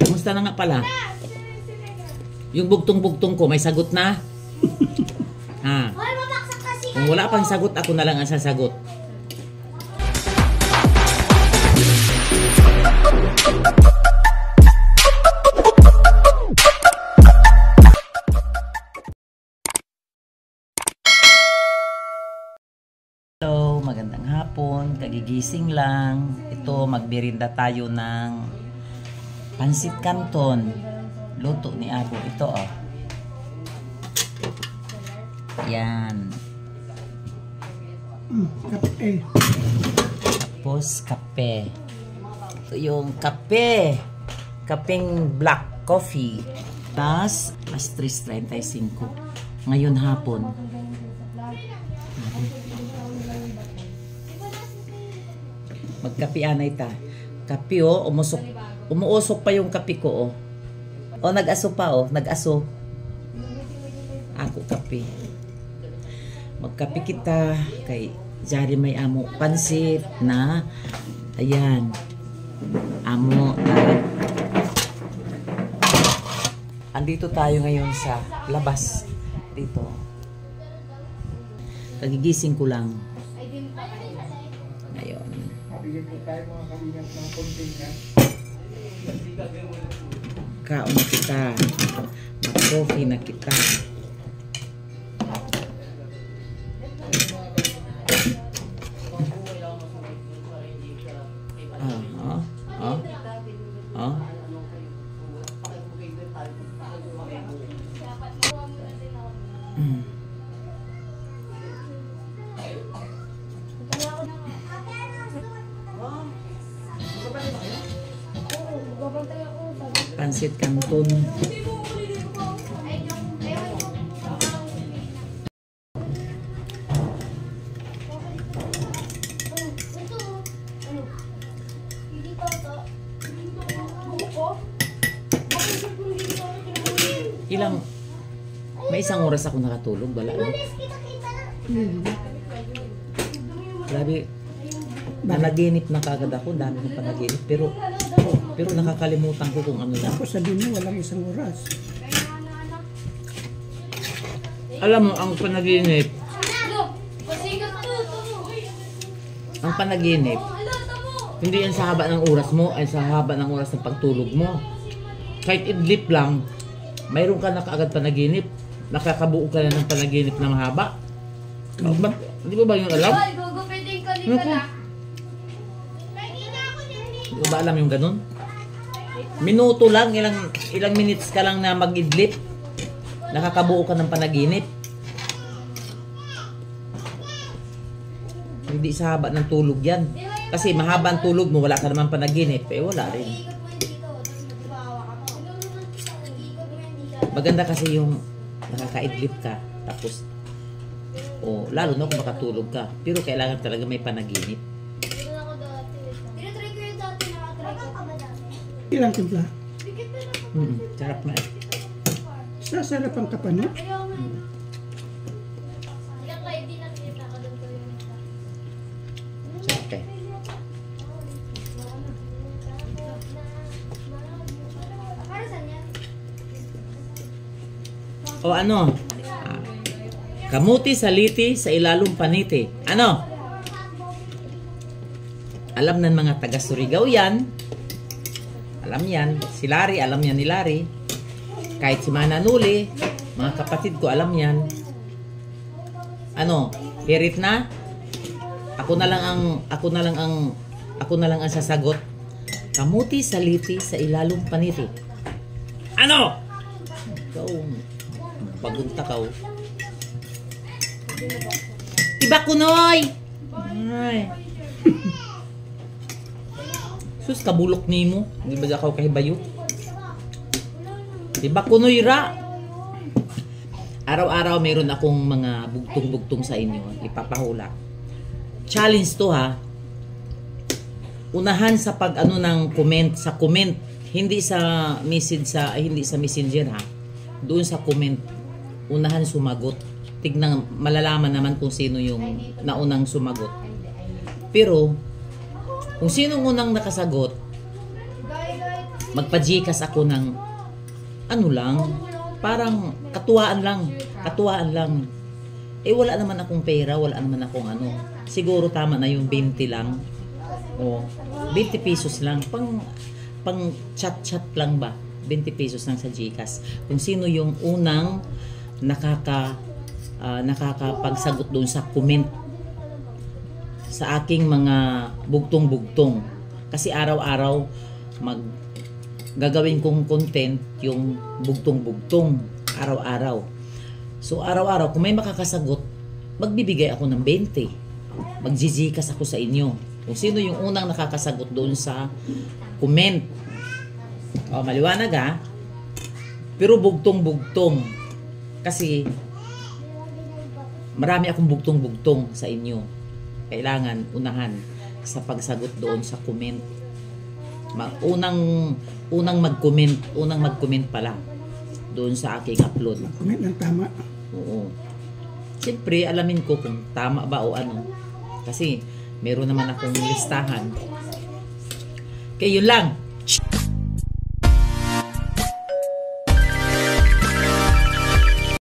Kumusta na nga pala? Yung bugtong-bugtong ko, may sagot na? Ha? Kung wala pang sagot, ako na lang ang sasagot. Hello, magandang hapon. Kagigising lang. Ito, magbirinda tayo ng pansit canton. Luto ni Abo. Ito, oh. Yan. Kape. Tapos, kape. Ito yung kape. Kapeng black coffee. Tapos, mas 3.35. Ngayon hapon. Magkapianay ta. Kape, oh. Umuusok pa yung kape ko, oh. O, nag-aso pa, oh. Nag-aso. Ako kape. Magkape kita kay Jari may amo pansit na ayan. Amo andito tayo ngayon sa labas. Dito. Kagigising ko lang. Ngayon. Kaon na kita. Mag-coffee na kita. Pansit canton. Ilang may isang oras ako nakatulog, wala na. Grabe. Nanaginip na kagad ako, dami ng panaginip, pero nakakalimutan ko kung ano lang. Ako sabihin mo, walang isang oras. Alam mo, ang panaginip, hindi yan sa haba ng oras mo, ay sa haba ng oras ng pagtulog mo. Kahit idlip lang, mayroon ka na kaagad panaginip. Nakakabuo ka na ng panaginip na mahaba. Hindi mo ba yung alam? Hindi mo ba alam yung ganun? Minuto lang, ilang minutes ka lang na mag-idlip. Nakakabuo ka ng panaginip. Hindi sa haba ng tulog yan. Kasi mahaba ang tulog mo, wala ka naman panaginip. Eh, wala rin. Maganda kasi yung nakaka-idlip ka. Tapos, lalo na kung makatulog ka. Pero kailangan talaga may panaginip. Ilang timpla? Sarap na eh. Sasarap ang kapanot? Sarap eh. O ano? Kamuti sa liti sa ilalong paniti. Ano? Alam ng mga taga Surigao yan. Alam yan. Si Larry, alam yan ni Larry. Kahit si Mananuli, mga kapatid ko, alam yan. Ano? Hirit na? Ako na lang ang sasagot. Kamuti sa liti sa ilalong paniti. Ano? Ikaw, bagong takaw. Iba kunoy! Ay. Sus, kabulok ni mo. Di ba ako kahibayo? Iba kunoy ra. Araw-araw mayroon akong mga bugtong-bugtong sa inyo. Ipapahula. Challenge to ha. Unahan sa pag-ano ng comment, sa comment. Hindi sa messenger ha. Doon sa comment. Unahan sumagot. Tignan, malalaman naman kung sino yung naunang sumagot. Pero, kung sinong unang nakasagot, magpa-Gcash ako ng ano lang, parang katuwaan lang. Eh wala naman akong pera, wala naman akong ano. Siguro tama na yung 20 lang. O, 20 pesos lang. Pang chat-chat lang ba? 20 pesos lang sa Gcash. Kung sino yung unang nakakapagsagot doon sa comment sa aking mga bugtong-bugtong. Kasi araw-araw gagawin kong content yung bugtong-bugtong araw-araw. So araw-araw kung may makakasagot, magbibigay ako ng 20. Magjijikas ako sa inyo. Kung sino yung unang nakakasagot doon sa comment. O, maliwanag ha? Pero bugtong-bugtong. Kasi marami akong bugtong-bugtong sa inyo. Kailangan unahan sa pagsagot doon sa comment. Unang mag-comment pala doon sa aking upload. Comment ng tama. Oo. Siyempre, alamin ko kung tama ba o ano. Kasi meron naman akong listahan. Kaya yun lang.